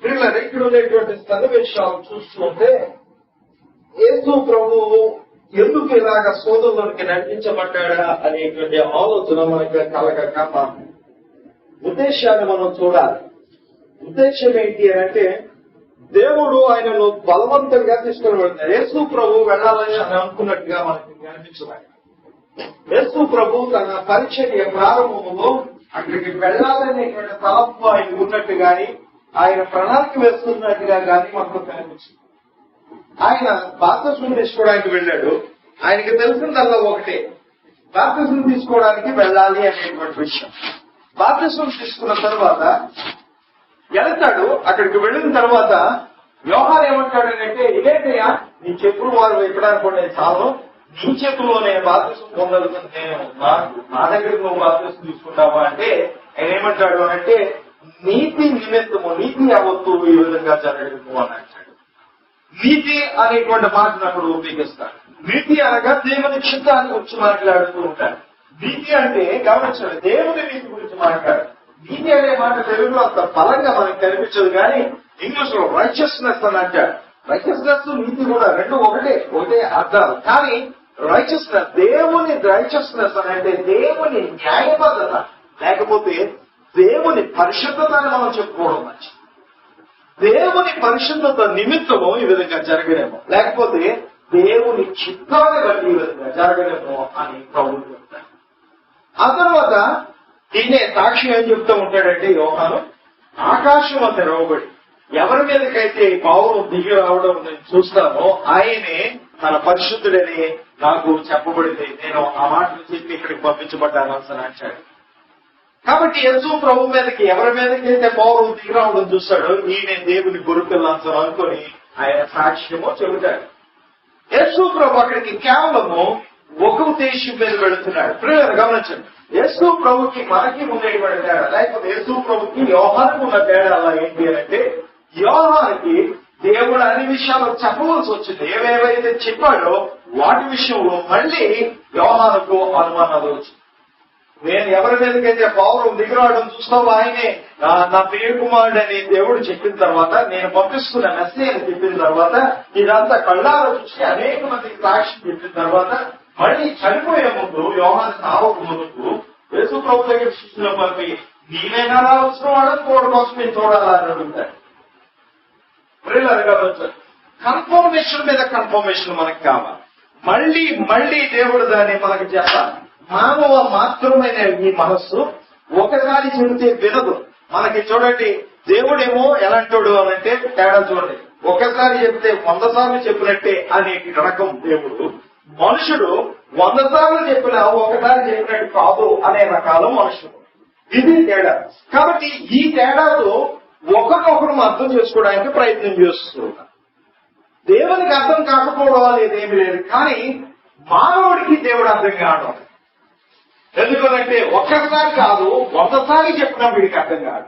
పిల్లలు ఇక్కడ ఉండేటువంటి సన్నివేశాలు చూస్తుంటే యేసు ప్రభువు ఎందుకు ఇలాగ సోదరులకి నడిపించబడ్డాడా అనేటువంటి ఆలోచన మనకి కలగక ఉద్దేశాన్ని మనం చూడాలి. ఉద్దేశం ఏంటి అంటే దేవుడు ఆయనను బలవంతంగా తీసుకుని వెళ్తాడు. యేసు ప్రభు వెళ్ళాలని అని అనుకున్నట్టుగా మనకి కనిపించలేదు. యేసు ప్రభు తన పరిచర్య ప్రారంభంలో అక్కడికి వెళ్ళాలనేటువంటి తలంపు ఆయన ఉన్నట్టు గాని ఆయన ప్రణాళిక వేస్తున్నట్టుగా గాని మనకు కనిపించింది. ఆయన బాప్తిస్మం తీసుకోవడానికి వెళ్ళాడు. ఆయనకి తెలిసిందల్లా ఒకటే, బాప్తిస్మం తీసుకోవడానికి వెళ్ళాలి అనేటువంటి విషయం. బాప్తిస్మం తీసుకున్న తర్వాత వెళ్తాడు. అక్కడికి వెళ్ళిన తర్వాత యోహాను ఏమంటాడనంటే, ఇదేంటయ్యా నీ చెప్పులు వారు ఎక్కడానికి నేను చాలు, నీ చేతుల్లో నేను బాప్తిస్మం పొందగలుగుతాను, నేను నా దగ్గరికి నువ్వు బాప్తిస్మం తీసుకుంటావా అంటే ఆయన ఏమంటాడు అంటే, నీతి నిమిత్తము నీతి యావత్తు ఈ విధంగా జరగదు అని అంటాడు. నీతి అనేటువంటి మాటను అక్కడ ఉపయోగిస్తాడు. నీతి అనగా దేవుని చిత్తాన్ని గురించి మాట్లాడుతూ ఉంటాడు. నీతి అంటే గమనించాలి, దేవుని నీతి గురించి మాట్లాడు. నీతి అనే మాట తెలుగులో అంత బలంగా మనకు కనిపించదు, కానీ ఇంగ్లీష్ లో రైచియస్నెస్ అని అంటాడు. రైచియస్నెస్ నీతి కూడా రెండు ఒకటే అర్థాలు. కానీ రైచియస్నెస్, దేవుని రైచియస్నెస్ అని అంటే దేవుని న్యాయబద్ధత, లేకపోతే దేవుని పరిశుద్ధత అని మనం చెప్పుకోవడం మంచిది. దేవుని పరిశుద్ధత నిమిత్తము ఈ విధంగా జరగడేమో, లేకపోతే దేవుని చిత్తాన్ని బట్టి ఈ విధంగా జరగడేమో అని ప్రభువు చెప్తాడు. ఆ తర్వాత దీన్నే సాక్షి ఏం చెప్తూ ఉంటాడంటే యోహాను, ఆకాశం అంత తెరవబడి ఎవరి మీదకైతే పౌరం దిగి రావడం నేను చూస్తానో ఆయనే తన పరిశుద్ధుడని నాకు చెప్పబడింది, నేను ఆ మాటలు చెప్పి ఇక్కడికి పంపించబడ్డాను అని అంటాడు. కాబట్టి యేసు ప్రభు మీదకి ఎవరి మీదకైతే పౌరం దిగి రావడం చూస్తాడో ఈయన దేవుని గొర్రెపిల్లని అనుకుని ఆయన సాక్ష్యమో చెబుతాడు. యేసు ప్రభు అక్కడికి కేవలము ఒక ఉద్దేశం మీద వెళుతున్నాడు. ప్రియులారా గమనించండి, యేసు ప్రభుకి మనకి ఉండేటువంటి తేడా, లేకపోతే యేసు ప్రభుకి యోహానుకు ఉన్న తేడా అలా ఏంటి అంటే, యోహానుకి దేవుడు అన్ని విషయాలు చెప్పవలసి వచ్చింది. ఏవేవైతే చెప్పాడో వాటి విషయంలో మళ్ళీ యోహానుకు అనుమానాలు వచ్చింది. నేను ఎవరి మీదకైతే పౌరం దిగిరావడం చూస్తావో ఆయనే నా ప్రియ కుమారుడు అని దేవుడు చెప్పిన తర్వాత, నేను పంపిస్తున్న మెసేజ్ అని చెప్పిన తర్వాత, ఇదంతా కళ్ళారా చూసి అనేక మందికి సాక్షి చెప్పిన తర్వాత, మళ్ళీ చనిపోయే ముందు యోహాను సావకు ముందుకు యేసు ప్రభు దగ్గర శిష్యులను పంపి, నీవేనా రావాల్సిన వాడని తోడు కోసం నేను చూడాలా అని అడుగుతాడు. కన్ఫర్మేషన్ మీద కన్ఫర్మేషన్ మనకు కావాలి. మళ్ళీ దేవుడు దాన్ని మనకు చెప్పాలి. మానవ మాత్రమైన ఈ మనస్సు ఒకసారి చెబితే వినదు. మనకి చూడండి, దేవుడేమో ఎలాంటోడు అనంటే తేడా చూడండి, ఒకసారి చెప్తే 100 సార్లు చెప్పినట్టే అనే రకం దేవుడు. మనుషుడు 100 సార్లు చెప్పినా ఒకసారి చెప్పినట్టు కాదు అనే రకాలు మనుషుడు. ఇది తేడా. కాబట్టి ఈ తేడాతో ఒకరినొకరు అర్థం చేసుకోవడానికి ప్రయత్నం చేస్తున్నారు. దేవునికి అర్థం కాకపోవడం అనేది ఏమి లేదు, కానీ మానవుడికి దేవుడు అర్థం కావడం. ఎందుకంటే ఒక్కసారి కాదు 100 సార్లు చెప్పినా వీడికి అర్థం కాదు.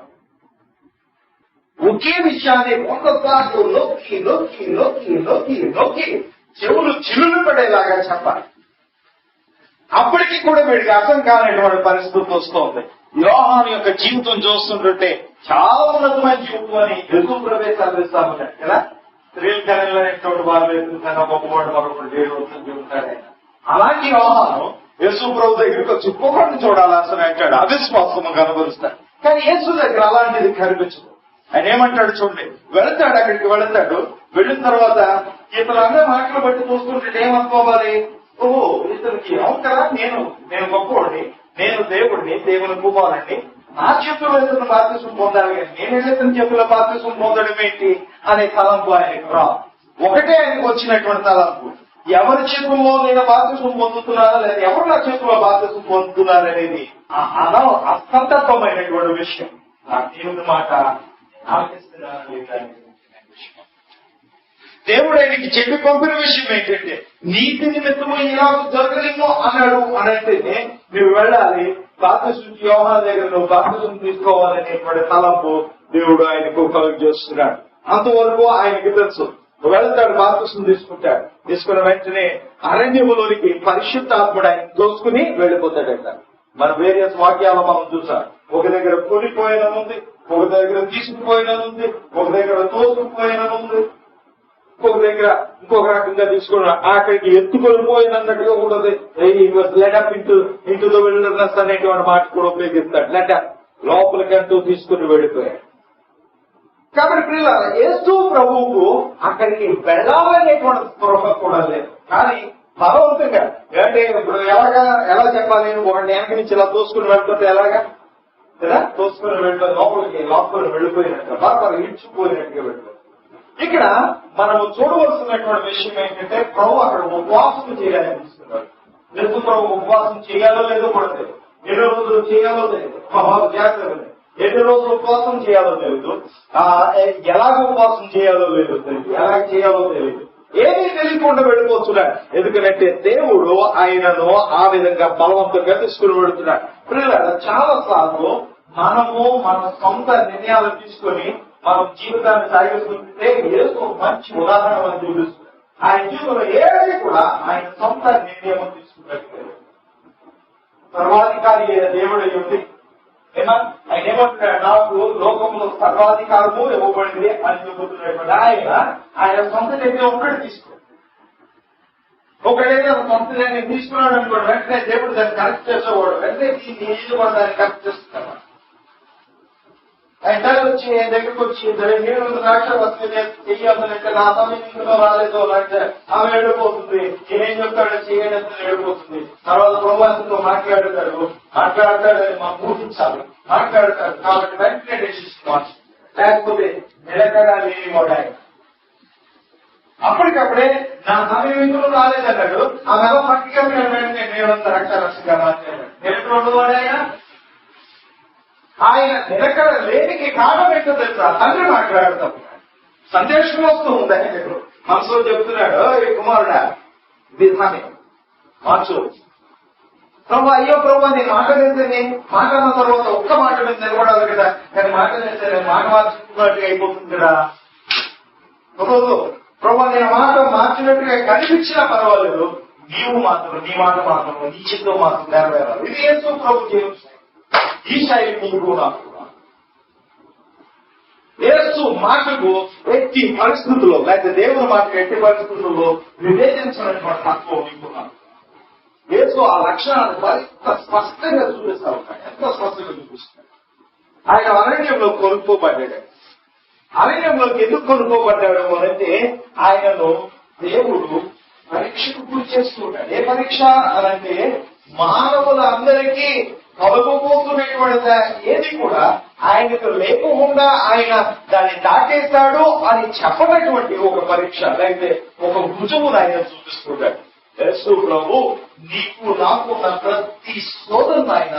ఒకే విషయాన్ని 100 సార్లు నొక్కి నొక్కి నొక్కి నొక్కి నొక్కి చెవులు చిల్లులు పడేలాగా చెప్పాలి. అప్పటికీ కూడా వీడికి అర్థం కానటువంటి పరిస్థితి వస్తుంది. యోహాను యొక్క జీవితం చూస్తుంటే చాలా ఉన్నతమైన జీవితం అని యేసు ప్రవేశాలు ఇస్తామన్నాడు కదా. స్త్రీల కరెంట్లనేటువంటి వాళ్ళు ఎదుగుతున్న గొప్పవాడు మరొకటి దేవుడు వస్తుంది చెబుతాడు ఆయన. అలాంటి యోహాను యేసు ప్రభు దగ్గరికి వచ్చి ఒక్కొక్కరిని చూడాలి అసలు అంటాడు, అవిశ్వాసం కనబరుస్తాడు. కానీ యేసు దగ్గర అలాంటిది కనిపించదు. ఆయన ఏమంటాడు చూడండి, వెళతాడు, అక్కడికి వెళతాడు. వెళ్ళిన తర్వాత ఇతను అందరూ మాటలు బట్టి చూస్తుంటే ఏమనుకోవాలి, ఓహో ఇతనికి అవును కదా, నేను గొప్పవాడిని, నేను దేవుడిని, దేవుని కుమారుడిని, నా చేతుల్లో ఇతను బాప్తిసం పొందాలి, నేను ఇతని చేతుల్లో బాప్తిసం పొందడం ఏంటి అనే తలంపు ఆయనకు రా. ఒకటే ఆయనకు వచ్చినటువంటి తలంపు, ఎవరి చేతుల్లో నేను బాప్తిసం పొందుతున్నారా లేదా ఎవరు నా చేతుల్లో బాప్తిసం పొందుతున్నారనేది అసందర్భమైనటువంటి విషయం. నా దేవుని మాట దేవుడు ఆయనకి చెప్పి పంపిన విషయం ఏంటంటే, నీతి నిమిత్తము ఇలా జరగలేమో అన్నాడు అని అంటేనే నువ్వు వెళ్ళాలి, బాప్తిసం యోహాను దగ్గర నువ్వు బాప్తిసం తీసుకోవాలనేటువంటి తలంపు దేవుడు ఆయనకు కలుగ చేస్తున్నాడు. అంతవరకు ఆయనకి తెలుసు. వెళ్తాడు, బాప్తిసం తీసుకుంటాడు. తీసుకున్న వెంటనే అరణ్యములోనికి పరిశుద్ధాత్ముడు ఆయన దోసుకుని వెళ్ళిపోతాడంట. మన వేరియస్ వాక్యాలు మనం చూసాం. ఒక దగ్గర కూలిపోయిన ఉంది, ఒక దగ్గర తీసుకుపోయిననుంది, ఒక దగ్గర తోసుకుపోయిననుంది, ఇంకొక దగ్గర ఇంకొక రకంగా తీసుకుని అక్కడికి ఎత్తుకొని పోయినట్టుగా ఉండదు. లెటప్ ఇంటూ ద విల్డర్నెస్ అనేటువంటి మాట కూడా ఉపయోగిస్తాడు. లెటప్ లోపలికంటూ తీసుకుని వెళ్ళిపోయాడు. కాబట్టి ప్రియులారా, యేసు ప్రభువుకు అక్కడికి వెళ్ళాలనేటువంటి స్పృహ కూడా లేదు. కానీ బలవంతంగా అంటే ఇప్పుడు ఎలా చెప్పాలి, ఒకటి వెనక నుంచి ఇలా తోసుకుని వెళ్తుంటే ఎలాగా కదా తోసుకుని వెళ్ళిపోయి లోపలికి వెళ్ళిపోయినట్టుగా బాగా ఇడ్చిపోయినట్టుగా వెళ్ళిపోయి. ఇక్కడ మనము చూడవలసినటువంటి విషయం ఏంటంటే ప్రభు అక్కడ ఉపవాసం చేయాలని తీసుకున్నాడు. యేసు ప్రభు ఉపవాసం చేయాలో లేదో కూడా తెలియదు, ఎన్ని రోజులు చేయాలో తెలియదు, జాగ్రత్త ఎన్ని రోజులు ఉపవాసం చేయాలో తెలియదు, ఎలాగ ఉపవాసం చేయాలో లేదో తెలియదు, ఎలాగ చేయాలో తెలియదు, ఏమీ తెలియకుండా వెళ్ళిపోతున్నాడు. ఎందుకంటే దేవుడు ఆయనను ఆ విధంగా బలవంతంగా తీసుకుని వెళుతున్నాడు. పిల్లలు చాలా సార్లు మనము మన సొంత నిర్ణయాలు తీసుకొని మనం జీవితాన్ని సాగిస్తుంటే యేసు మంచి ఉదాహరణ మనం చూపిస్తుంది. ఆయన జీవితంలో ఏది కూడా ఆయన సొంత నిర్ణయం తీసుకున్నట్టు సర్వాధికారి అయిన దేవుడు ఉంది. ఆయన ఏమంటున్నాడు, నాకు లోకంలో సర్వాధికారము ఇవ్వబడింది అని చెబుతున్నటువంటి ఆయన సొంత నిర్ణయం ఒక్కటి తీసుకున్నాడు. ఒకడైతే సొంత నిర్ణయం తీసుకున్నాడు అనుకోండి, వెంటనే దేవుడు దాన్ని కరెక్ట్ చేసేవాడు. వెంటనే దీన్ని కూడా దాన్ని కరెక్ట్ చేస్తున్నాడు. ఆయన వచ్చి దగ్గరకు వచ్చి నేను ద్రాక్ష చెయ్యాలంటే నా సమయంలో రాలేదు అంటే ఆమె వెళ్ళిపోతుంది. నేనేం చెప్తాడో చేయడానికి వెళ్ళిపోతుంది. తర్వాత ప్రభావంతో మాట్లాడతాడు మనం ఊహించాలి, మాట్లాడతాడు. కాబట్టి వెంటనే డెసిషన్ మార్చి, లేకపోతే నిలకడా లేని వాడు ఆయన. అప్పటికప్పుడే నా సమయంలో రాలేదన్నాడు. ఆమె ఎలా పక్కగా వెంటనే నేనంత రక్షరక్షగా మాట్లాడాడు. నిలకడ వాడు ఆయన నిలకడ లేనికి కారణం ఏంటో తెలుసా, తండ్రి మాట్లాడతాం. సందేశం వస్తూ ఉంది ఆయన దగ్గర. మనసులో చెప్తున్నాడు, ఈ కుమారుడా ఇది సమయం మార్చు. ప్రభు అయ్యో ప్రభు నేను మాట వేస్తే మాట అన్న తర్వాత ఒక్క మాట మీద నిలబడాలి కదా, కానీ మాట వేస్తే నేను మాట మార్చుకున్నట్టుగా అయిపోతుంది కదా. ప్రభు నేను మాట మార్చినట్టుగా కనిపించినా పర్వాలేదు, నీవు మాత్రం నీ మాట మాత్రం నీ చిత్తం మాత్రం నెరవేరాలి. ఇది యేసు ప్రభు జీవితం. ఈ శైలి నీకు నాకు యేసు మాటకు ఎట్టి పరిస్థితుల్లో, లేకపోతే దేవుని మాటకు ఎట్టి పరిస్థితుల్లో వివేచించినటువంటి తత్వం నీకు నాకు. యేసు ఆ లక్షణాన్ని మరింత స్పష్టంగా చూపిస్తా ఉంటాడు. ఎంత స్పష్టంగా చూపిస్తాడు. ఆయన అరణ్యంలో కొనుక్కోబడ్డాడు. అరణ్యంలోకి ఎందుకు కొనుక్కోబడ్డాడు అంటే ఆయనను దేవుడు పరీక్షకు గురి చేస్తూ ఉంటాడు. ఏ పరీక్ష అనంటే మానవులందరికీ కలుగుపోతున్నటువంటి ఏది కూడా ఆయనకు లేకుండా ఆయన దాన్ని దాటేస్తాడు అని చెప్పనటువంటి ఒక పరీక్ష, లేకపోతే ఒక రుజువును ఆయన చూపిస్తుంటాడు. యేసు ప్రభు నీకు నాకున్న ప్రతి శోధన ఆయన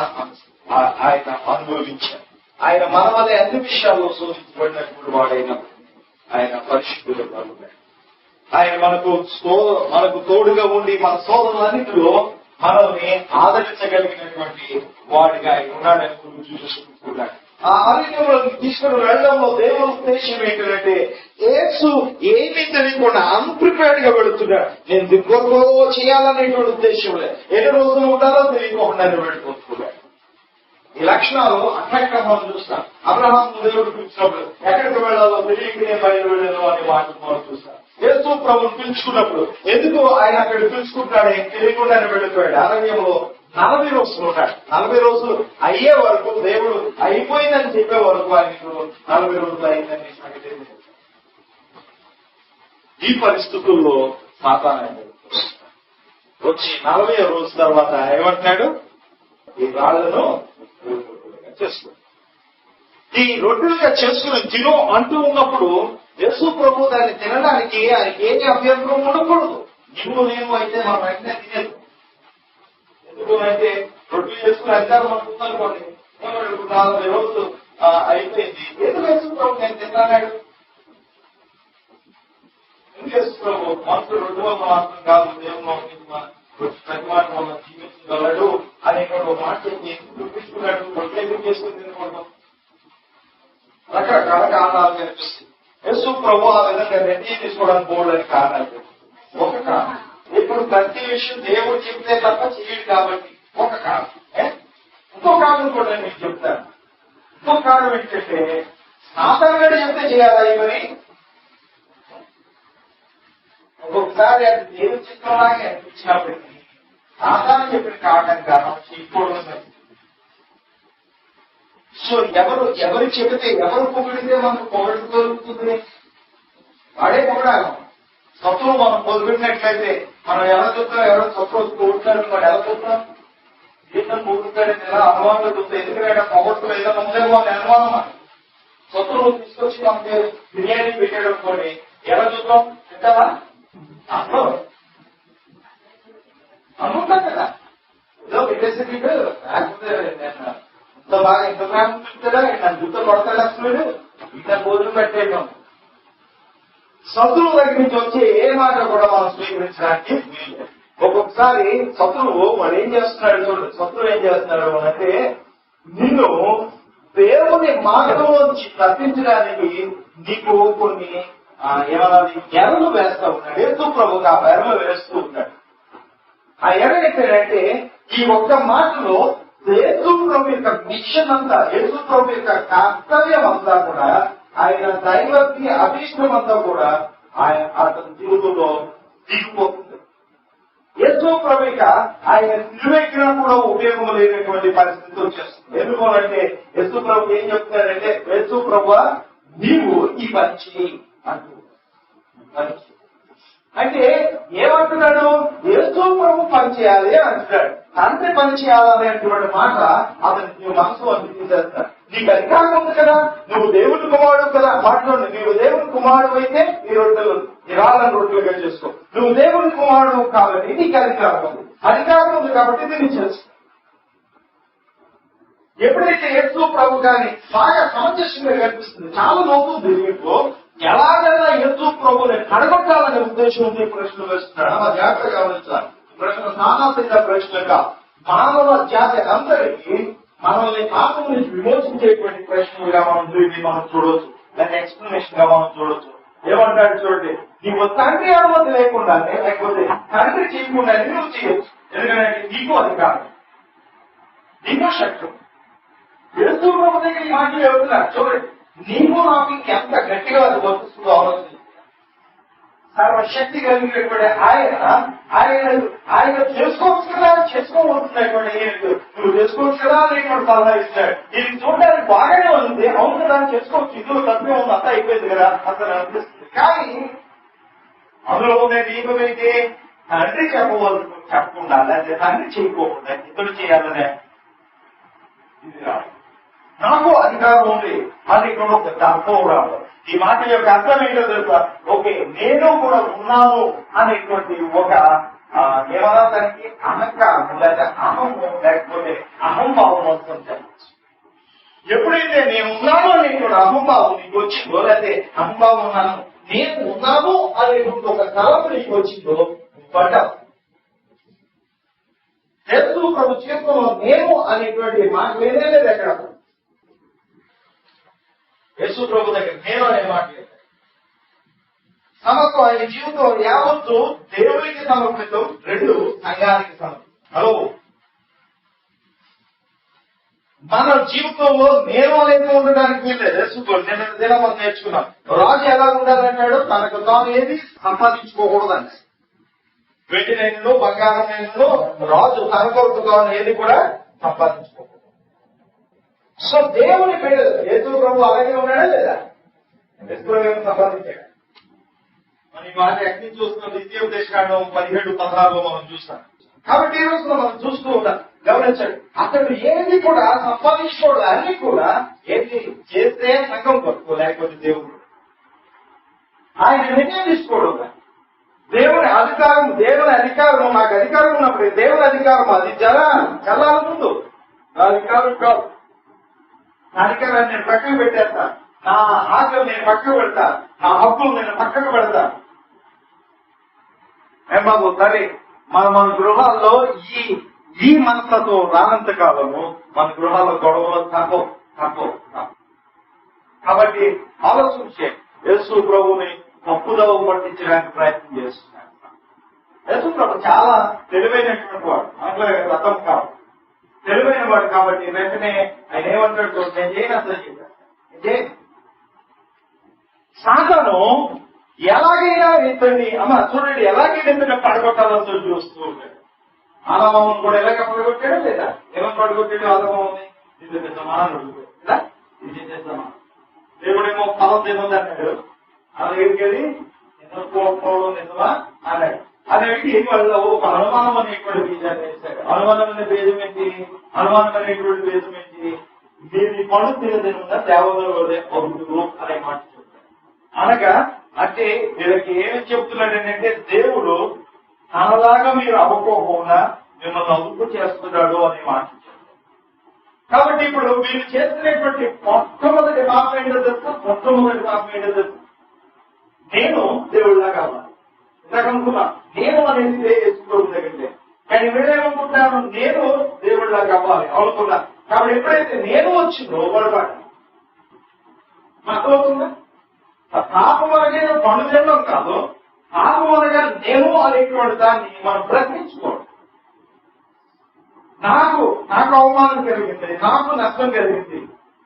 అనుభవించాడు. ఆయన మన వల్ల అన్ని విషయాల్లో శోధించబడినటువంటి వాడైనా ఆయన పరిశుద్ధుడు. ఆయన మనకు తోడుగా ఉండి మన శోధనలన్నింటిలో మనల్ని ఆదరించగలిగినటువంటి వాడిగా ఆయన ఉన్నాడని చూసుకుంటున్నాడు. ఆ అరణ్యంలో తీసుకుని వెళ్ళడంలో దేవుని ఉద్దేశం ఏంటంటే యేసు ఏమీ తెలియకుండా అన్ప్రిపేర్డ్ గా వెళుతున్నాడు. నేను దిగ్గొరలో చేయాలనేటువంటి ఉద్దేశం లేదు. ఎన్ని రోజులు ఉండాలో తెలియకుండా వెళ్ళిపోతున్నాడు. ఈ లక్షణాలు అక్కడక్కడ మనం చూస్తాం. అబ్రహాం దేవుడు పిలిచినప్పుడు ఎక్కడికి వెళ్ళాలో తెలియకనే బయలు వెళ్ళాను అనే మాట మనం చూస్తాం. యేసు ప్రభుని పిలుచుకున్నప్పుడు ఎందుకు ఆయన అక్కడ పిలుచుకుంటాడు, తెలియకుండానే వెళ్ళిపోయాడు. అరణ్యంలో 40 రోజులు ఉంటాడు. 40 రోజులు అయ్యే వరకు దేవుడు అయిపోయిందని చెప్పే వరకు ఆయనకు 40 రోజులు అయిందని సంగతి. ఈ పరిస్థితుల్లో సాతాను వచ్చి 40వ రోజు తర్వాత ఏమంటున్నాడు, ఈ రాళ్లను చేసుకో, ఈ రొట్టెలుగా చేసుకుని తిను అంటూ ఉన్నప్పుడు యేసు ప్రభు దాన్ని తినడానికి ఆయనకి ఏమి అభ్యంతరం ఉండకూడదు. నువ్వు నేను అయితే మనం వెంటనే తినేది. ఎందుకు అంటే రొట్టెలు చేసుకుని అధికారం అనుకుందనుకోండి, 40 రోజులు అయిపోయింది. ఎందుకు యేసు ప్రభు నేను తిన్నాడు? ఎందుకు యేసు ప్రభు మనసు రొట్టె వల్ల మాత్రం కాదు, దేవుడు ప్రతి మాట వల్ల జీవించగలడు అనేటువంటి ఒక మాట చూపించుకున్నాడు. రొట్టె ఎందుకు చేసుకుని తినకూడదు? రకరకాల కారణాలు కనిపిస్తుంది. యేసు ప్రభు ఆ విధంగా నిర్ణయం తీసుకోవడానికి పోవడానికి కారణాలు ఒక కారణం. ఇప్పుడు ప్రతి విషయం దేవుడు చెప్తే తప్ప చేయడు కాబట్టి ఒక కారణం. ఇంకో కారణం కూడా మీకు చెప్తాను. ఇంకో కారణం ఏంటంటే సాతాను గడి చెప్తే చేయాలా ఈ పని. ఒక్కొక్కసారి అది దేవుని చిత్రంలాగే అనిపించినప్పటికీ సాతాను చెప్పిన కారణంగా చేయకూడదు. సో ఎవరు చెబితే ఎవరు పొగిడితే మనకు పొగడు కలుగుతుంది, వాడే పొగడాలి. శత్రువు మనం పొగిడినట్లయితే మనం ఎలా చూస్తాం, ఎవరో శత్రువు పొగుడుతాడు వాడు ఎలా చూస్తాం, జీతం పొగుడుతాడని ఎలా అనుమానంగా చూస్తాం. ఎందుకంటే పొగడుతూ ఏదైనా ఉందేమో అని అనుమానమా. శత్రువు తీసుకొచ్చి మనకి బిర్యానీ పెట్టాడు అనుకోండి, ఎలా చూద్దాం, తింటావా అసలు అనుకుంటాం కదా. ఏదో పెట్టేసి లేకపోతే ఇంత బాగా ఇంత ప్రేమ చూస్తాడా, నన్ను జుట్టు కొడతాడు అసలు ఇంత భోజనం పెట్టేయడం. శత్రువు దగ్గర నుంచి వచ్చే ఏ మాట కూడా మనం స్వీకరించడానికి వీలు. ఒక్కొక్కసారి శత్రువు వాడు ఏం చేస్తున్నాడు చూడండి. శత్రువు ఏం చేస్తున్నాడు అంటే నిన్ను దేవుని మార్గంలోంచి తప్పించడానికి నీకు కొన్ని ఏమన్నది ఎరలు వేస్తూ ఉన్నాడు. యేసు ప్రభువుకి ఆ ఎరలు వేస్తూ ఉన్నాడు. ఆ ఎర ఏంటంటే ఈ ఒక్క మాటలో యేసు ప్రభు యొక్క మిషన్ అంతా, యేసు ప్రభు యొక్క కర్తవ్యం అంతా కూడా, ఆయన దైవత్వ అభిష్టం అంతా కూడా అతని జీవితంలో దిగిపోతుంది. యేసు ప్రభు ఆయన నిర్వహించినా కూడా ఉపయోగం లేనటువంటి పరిస్థితి వచ్చేస్తుంది. ఎందుకంటే యేసు ప్రభు ఏం చెప్తున్నారంటే, యేసు ప్రభు నీవు ఈ పని చేయి అంటూ అంటే ఏమంటున్నాడు, యేసు ప్రభు పని చేయాలి అంటున్నాడు. తండ్రి పని చేయాలనేటువంటి మాట అతనికి మనసు అనిపించేస్తాడు. నీకు అధికారం ఉంది కదా, నువ్వు దేవుని కుమారుడు కదా. మాట్లాడు, నీవు దేవుని కుమారుడు అయితే నీ రొట్టెలు నిరాలను రొట్టెలుగా చేసుకో. నువ్వు దేవుని కుమారుడు కాబట్టి నీకు అధికారం ఉంది. అధికారం ఉంది కాబట్టి దీన్ని చేసుకో. ఎప్పుడైతే యేసు ప్రభు కానీ బాగా సమంజసంగా కనిపిస్తుంది. చాలా లోపు దీంట్లో ఎలాగైనా యేసు ప్రభుని కడగొట్టాలనే ఉద్దేశం ప్రశ్నలు వేస్తున్నాడు. అలా జాగ్రత్తగా గమనించాలి. ప్రశ్న సామాజిక ప్రశ్నగా మానవ జాతి అందరికీ మనల్ని పాపం నుంచి విమోచించేటువంటి ప్రశ్నలుగా మనం చూడవచ్చు, దాని ఎక్స్ప్లెనేషన్ గా మనం చూడవచ్చు. ఏమంటాడు చూడండి, నీవు తండ్రి అనుమతి లేకుండానే, లేకపోతే తండ్రి చేయకుండానే నువ్వు చేయొచ్చు. ఎందుకంటే నీకు అధికారం, నీకు శక్తి. యేసు ప్రభు దగ్గర ఈ మాటలు చెబుతున్నారు చూడండి. నీకు నాకు ఎంత గట్టిగా అది వర్తిస్తుందో ఆలోచన. సర్వశక్తి కలిగినటువంటి ఆయన చేసుకోవచ్చు కదా, చేసుకోబోతున్నటువంటి నువ్వు చేసుకోవచ్చు కదా అనేటువంటి సలహా ఇస్తాడు. ఇది చూడడానికి బాగానే ఉంది, అవును కదా చేసుకోవచ్చు, ఇందులో తప్పే ఉంది, అంతా అయిపోయింది కదా అసలు అనిపిస్తుంది. కానీ అందులో ఉన్న నియమం అయితే తండ్రి చెప్పకుండా, లేకపోతే తండ్రి చేయకోకుండా ఇతరులు చేయాలనే ఇది రాదు. నాకు అధికారం ఉంది అని ఇక్కడ ఒక అర్థం రాదు. ఈ మాట యొక్క అర్థం ఏంటో తెలుసా, ఓకే నేను కూడా ఉన్నాను అనేటువంటి ఒక ఏమన్నా దానికి అహంకారం లేదా అహము లేకపోతే అహంభావం వస్తుంది. ఎప్పుడైతే నేను ఉన్నాను అనేటువంటి అహంభావం నీకు వచ్చిందో, లేకపోతే అహంభావం ఉన్నాను నేను ఉన్నాను అనేటువంటి ఒక తలపు నీకు వచ్చిందో పడ్డావు. యేసు ప్రభు చేతుల్లో నేను అనేటువంటి మాట లేనే లేదు ఎక్కడ. యేసు ప్రభు దగ్గర నేను అనే మాట లేదు. సమత్వం ఆయన జీవితం యావత్తు దేవునికి సమర్పితం, రెండు సంఘానికి సమర్పితం. హలో, మన జీవితంలో నేను అనేది ఉండడానికి వీల్లేదు. యేసు నేను దినం మనం నేర్చుకున్నాం. రాజు ఎలా ఉండాలంటాడు, తనకు తాను ఏది సంపాదించుకోకూడదండి. వెండినైనను బంగారమైనను రాజు తన కొరకు తాను ఏది కూడా సంపాదించుకోకూడదు. సో దేవుని బిడ్డ యేసు ప్రభు అలాగే ఉన్నాడా లేదా? యేసు ప్రభు సంపాదించాడు. మన ఈ మాట ఎక్కడి నుంచి చూస్తున్నాం, ద్వితీయోపదేశకాండం 17-16 మనం చూస్తాం. కాబట్టి ఈ రోజున మనం చూస్తూ ఉంటాం. గమనించండి, అతడు ఏది కూడా సంపాదించుకోడు, అన్ని కూడా ఏది చేస్తే సంఘం కొరకు, లేకపోతే దేవుడు ఆయన నిర్ణయం తీసుకోవడం. దేవుని అధికారం నాకు అధికారం ఉన్నప్పుడు దేవుని అధికారం అది జలాల ముందు నా అధికారం కాదు. నా అధికారాన్ని నేను పక్కకు పెట్టేస్తా, నా ఆశలు నేను పక్కకు పెడతా, నా హక్కులు నేను పక్కకు పెడతా. ఏం బాబు సరే, మన గృహాల్లో ఈ మనసుతో రానంత కాలము మన గృహాల్లో గొడవలు తప్పవు. కాబట్టి ఆలోచించే యేసు ప్రభుని తప్పుదవ పట్టించడానికి ప్రయత్నం చేస్తున్నాడు. యేసు ప్రభు చాలా తెలివైనటువంటి వాడు, అందులో రథం కాదు. తెలివైన వాడు కాబట్టి వెంటనే ఆయన ఏమంటాడు, నేను చేయను అసలు చెప్పాను. సాతాను ఎలాగైనా ఇతన్ని చూడండి ఎలాగైనా ఇతన్ని పడగొట్టాలని చూస్తూ ఉంటాడు. ఆదమావును కూడా ఎలాగ పడగొట్టాడు లేదా? ఏమని పడగొట్టాడు ఆదమావుని? ఇది నిజమా అని అడుగుతాడు. ఇది నిజమా? దేవుడేమో ఫలం తినదు అన్నాడు. అలాగేది నిజపోవడం నిజమా అన్నాడు. అనేది వాళ్ళు ఒక అనుమానం అనేటువంటి బీజాన్ని వేశాడు. అనుమానం అనే బీజం ఏంటి? అనుమానం అనేటువంటి బీజం ఏంటి? దీన్ని పండు తినదిన దేవతలు అవుతుంది అనే మాట చెప్తాడు. అనగా అంటే వీళ్ళకి ఏమి చెప్తున్నాడు అంటే దేవుడు తనలాగా మీరు అవ్వకోకుండా మిమ్మల్ని అదుపు చేస్తున్నాడు అనే మాట చెప్తాడు. కాబట్టి ఇప్పుడు వీళ్ళు చేస్తున్నటువంటి మొట్టమొదటి పాపం ఏంటో తెలుసు? మొట్టమొదటి పాపం ఏంటో తెలుసు? నేను దేవుడిలాగా అవ్వాలి. ఇంతకనుకున్నా నేను అనేది వేసుకోండి. కానీ వీళ్ళేమనుకుంటున్నాను, నేను దేవుడిలాగా అవ్వాలి అనుకున్నా. కాబట్టి ఎప్పుడైతే నేను వచ్చిందో పొరపాటు అర్థమవుతుందా? పాపం అనేది పండు తినడం కాదు, పాపం అనగా నేను అనేటువంటి దాన్ని మనం ప్రశ్నించుకోవడం. నాకు అవమానం కలిగింది, నాకు నష్టం కలిగింది,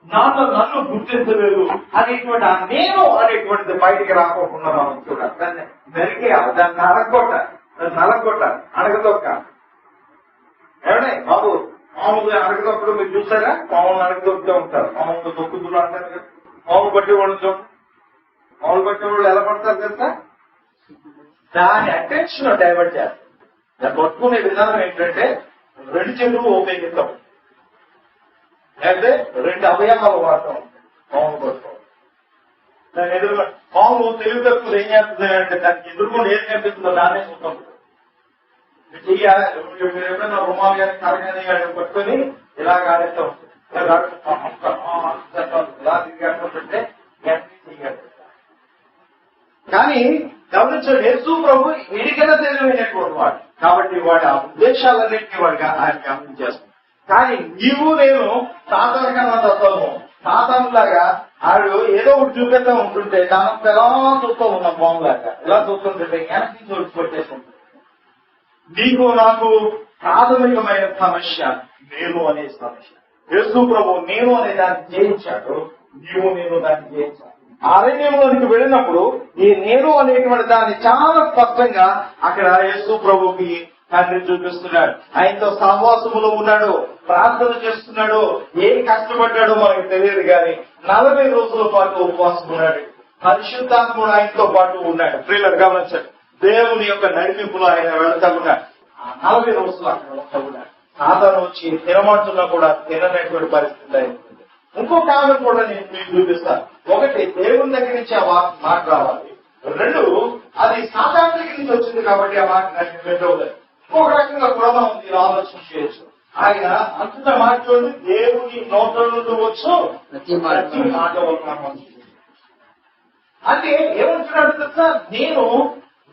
నన్ను గుర్తించలేదు అనేటువంటి ఆ నేను అనేటువంటిది బయటికి రాకోకుండా మనం చూడాలి. దాన్ని మెరికేయాలి, దాన్ని నలగొట్ట అడగదొక్క. ఏమంటే బాబు మామూలుగా అడగదొక్కడు మీరు చూసారా? మామూలు అడగదొక్కుతూ ఉంటారు, మామూలు దొక్కుతులు అంటారు కదా. మామూలు బట్టి వాళ్ళు చూడండి, మామూలు బట్టి వాళ్ళు ఎలా పడతారు తెలుసా? దాని అటెన్షన్ డైవర్ట్ చేస్తారు. దాన్ని పట్టుకునే విధానం ఏంటంటే రెండు చేతులు ఉపయోగిస్తాం, లేకపోతే రెండు అవయవాలు వాడతాం. మామూలు పట్టుకోవాలి. దాని ఎదురుగా మామూలు తెలుగు తక్కువ ఏం చేస్తుంది అంటే దానికి ఎదురుకుండా ఏం కనిపిస్తుందో దాన్నే చూస్తాం. ఎప్పుడైనా రుమాలు కానీ కర కానీ పట్టుకొని ఇలాగ ఆడేస్తా ఉంటుంది. ఇలా తిరిగి ఆడుతుంటే కానీ గమనించండి, యేసు ప్రభు ఎడికైనా తెలివైనటువంటి వాడు కాబట్టి వాడి ఆ ఉద్దేశాలన్నింటినీ వాడికి ఆయన గమనించేస్తాం. కానీ నీవు నేను సాతాను కన్నా తత్వము సాతానులాగా ఆడు ఏదో ఒకటి చూపిస్తా ఉంటుంటే దాని ఎలా చూస్తూ ఉన్నాం బాగులాగా ఎలా చూస్తుంటే వెనక్కి చోటు పెట్టేస్తుంటుంది. నీకు నాకు ప్రాథమికమైన సమస్య నేను అనే సమస్య. యేసు ప్రభు నేను అనే దాన్ని జయించాడు, నీవు నేను దాన్ని జయించాడు. అరణ్యంలోనికి వెళ్ళినప్పుడు ఈ నేను అనేటువంటి దాన్ని చాలా స్పష్టంగా అక్కడ యేసు ప్రభుకి తండ్రి చూపిస్తున్నాడు. ఆయనతో సహవాసములో ఉన్నాడు, ప్రార్థన చేస్తున్నాడు, ఏం కష్టపడ్డాడో మనకు తెలియదు కానీ 40 రోజుల పాటు ఉపవాసం ఉన్నాడు. పరిశుద్ధాత్ముడు ఆయనతో పాటు ఉన్నాడు. ప్రియులను గమనించండి, దేవుని యొక్క నడిపింపులో ఆయన వెళ్తా ఉన్నాడు. 40 రోజులు అక్కడ వెళ్తా ఉన్నాడు. సాతాను వచ్చి తినమంటున్నా కూడా తిననటువంటి పరిస్థితి అయింది. ఇంకొక ఆమె కూడా నేను మీకు చూపిస్తాను. ఒకటి, దేవుని దగ్గర నుంచి ఆ మాట రావాలి. 2, అది సాతాను దగ్గర నుంచి వచ్చింది కాబట్టి ఆ మాట నాకు రెండవది. ఇంకొక రకంగా కూడా మనం దీన్ని ఆలోచన చేయొచ్చు. ఆయన అంత మాట చూడండి, దేవుని నోట్ల నుండి వచ్చు ప్రతి మాట అంటే ఏమంటున్నాడు తెలుసా? నేను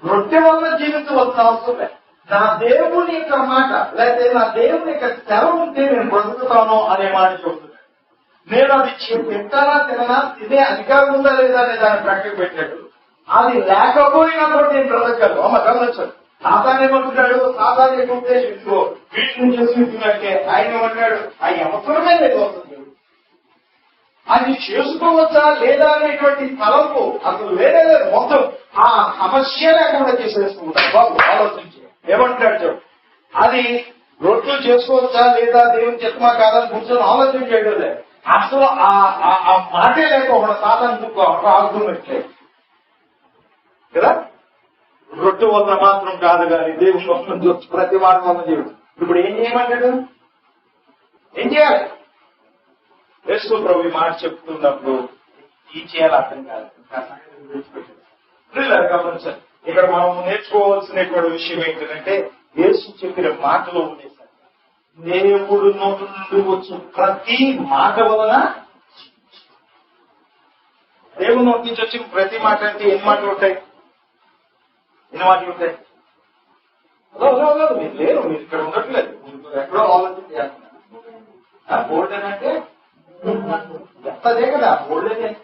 రొట్టె వల్ల జీవించవలసిన అవసరం లేదు, నా దేవుని యొక్క మాట లేకపోతే నా దేవుని యొక్క సెలవు ఉంటే నేను బ్రతుకుతాను అనే మాట చెబుతున్నాడు. నేను అది తింటానా తిననా, తినే అధికారం ఉందా లేదా అనే దాన్ని ప్రక్కన పెట్టాడు. అది లేకపోయినప్పుడు నేను బ్రతకగలను. అమ్మ గమనించాడు. సాతాను ఏమంటున్నాడు? సాతాను యొక్క ఉద్దేశం ఇదిగో వీటిని చేసుకుంటున్నట్టే. ఆయన ఏమంటున్నాడు? అది అవసరమే లేదు, అది చేసుకోవచ్చా లేదా అనేటువంటి తలంపు అసలు వేరే లేదు. మొత్తం ఆ సమస్య లేకుండా చేసేసుకుంటారు. బాబు ఆలోచించి ఏమంటున్నాడు చూడు, అది రొట్టెలు చేసుకోవచ్చా లేదా దేవుని చిత్తమా కాదని కూర్చొని ఆలోచన చేయడం లేదు. అసలు ఆ మాటే లేకపోకుండా సాతాను ఆగుతున్నట్లే కదా. రొట్టె వల్ల మాత్రం కాదు కానీ దేవుని వల్ల ప్రతి మాట వల్ల దేవుడు. ఇప్పుడు ఏం చేయమంటాడు? ఏం చేయాలి? యేసు ప్రభు మాట చెప్తున్నప్పుడు ఏం చేయాలి అర్థం కాదు. గమనించాలి. ఇక్కడ మనం నేర్చుకోవాల్సినటువంటి విషయం ఏంటంటే యేసు చెప్పిన మాటలో ఉండేసరి దేవుడు నోటి నుండి వచ్చిన ప్రతి మాట వలన, దేవుని నోటి నుంచి వచ్చిన ప్రతి మాట అంటే ఎన్ని మాటలు ఉంటాయి? ఎన్ని మాటలు ఉంటాయి? మీరు లేరు, మీరు ఇక్కడ ఉండట్లేదు, మీరు ఎక్కడో ఆలోచన చేస్తున్నారు. బోల్డెన్ అంటే ఎంతదే కదా, బోల్డెన్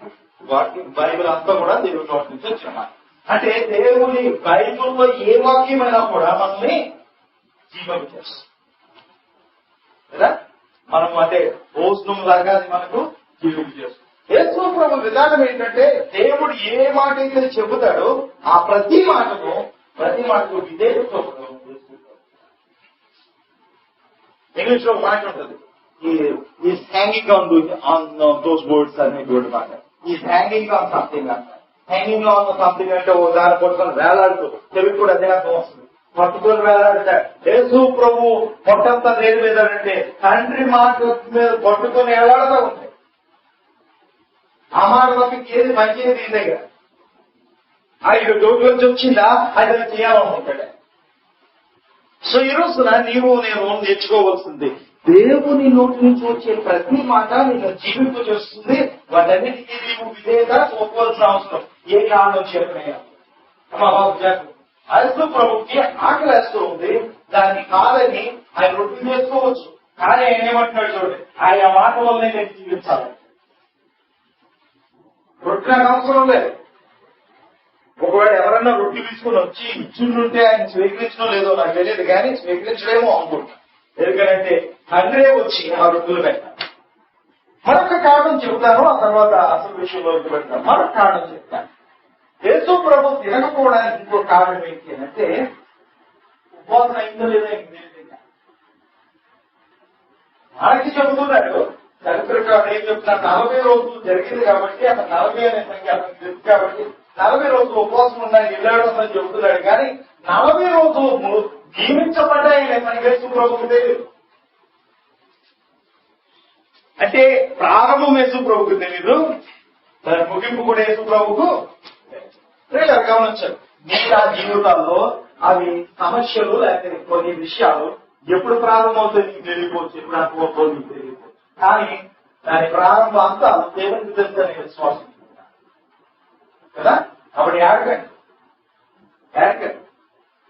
బైబిల్ అంతా కూడా దేవుని నోటి నుంచి వచ్చిన మాట. అంటే దేవుని బైబిల్లో ఏ వాక్యమైనా కూడా మనల్ని జీవం చేస్తుంది కదా. మనం అంటే భోజనం లాగా అది మనకు జీవింపు చేస్తుంది. యేసు ప్రభు విధానం ఏంటంటే దేవుడు ఏ మాట అయితే చెబుతాడో ఆ ప్రతి మాటకు విధేయత. ఇంగ్లీష్ లో మాట ఉంటుంది, is hanging on those words అనేటువంటి మాట. ఈస్ హ్యాంగింగ్ ఆన్ సంథింగ్ అంట. హ్యాంగింగ్ ఆన్ సంథింగ్ అంటే ఓ దాని పట్టుకొని వేలాడుతూ, తెలుగు కూడా అదే అర్థం వస్తుంది, పట్టుకొని వేలాడతాడు. యేసు ప్రభు పొట్టంతా దేని మీద అంటే తండ్రి మాట మీద పట్టుకొని వేలాడుతూ ఉంటాయి. ఆ మాట తప్పకి ఏది మంచిది దీని దగ్గర ఐదు డోట్లోంచి వచ్చిందా అది చేయాలనుకుంటాడు. సో ఈ రోజున నీవు నేను నేర్చుకోవాల్సింది, దేవుని నోటి నుంచి వచ్చే ప్రతి మాట నేను జీవింపు చేస్తుంది. వాటన్నిటికీ నీవు విధేయత ఒప్పుకోవాల్సిన అవసరం ఏ కారణం చెప్పినాయా. మా బాబు యేసు ప్రభుకి ఆకలి వేస్తూ ఉంది, దాన్ని కాదని ఆయన రొట్టె చేసుకోవచ్చు. కానీ ఆయన ఏమంటున్నాడు చూడండి, ఆయన మాట వల్లనే నేను జీవించాలి. రొట్టె నాకు అవసరం లేదు. ఒకవేళ ఎవరన్నా రొట్టె తీసుకుని వచ్చి ఇచ్చిండుంటే ఆయన స్వీకరించడం లేదో నాకు తెలియదు, కానీ స్వీకరించడేమో అనుకుంటా. ఎందుకంటే తండ్రే వచ్చి ఆ రొట్టెలు పెట్టాను. మరొక కారణం చెబుతాను, ఆ తర్వాత అసలు విషయంలోకి పెడతాను. మరొక కారణం చెప్తాను. యేసు ప్రభు తినకపోవడానికి ఇంకో కారణం ఏంటి అంటే ఉపవాసం అయిందో లేదో మనకి చెబుతున్నాడు. చరిత్రకారుడు ఏం చెప్తున్నారు, 40 రోజులు జరిగింది కాబట్టి అతను 40 అనే సంఖ్య అతనికి తెలుసు కాబట్టి 40 రోజులు ఉపవాసం ఉందని వెళ్ళాడని చెబుతున్నాడు. కానీ 40 రోజులు నియమించబడ్డాయనే మనకి యేసు ప్రభుకు తెలియదు. అంటే ప్రారంభం యేసు ప్రభుకు తెలీదు, దాని ముగింపు కూడా యేసు ప్రభుకు గమనించారు. మిగతా జీవితాల్లో అవి సమస్యలు లేకపోతే కొన్ని విషయాలు ఎప్పుడు ప్రారంభమవుతాయి నీకు తెలియకపోవచ్చు, ఎప్పుడు అనుకోవచ్చు నీకు తెలియకపోవచ్చు. కానీ దాని ప్రారంభం అంతా దేవునికి తెలుసని విశ్వాసం కదా. అప్పుడు ఏడకండి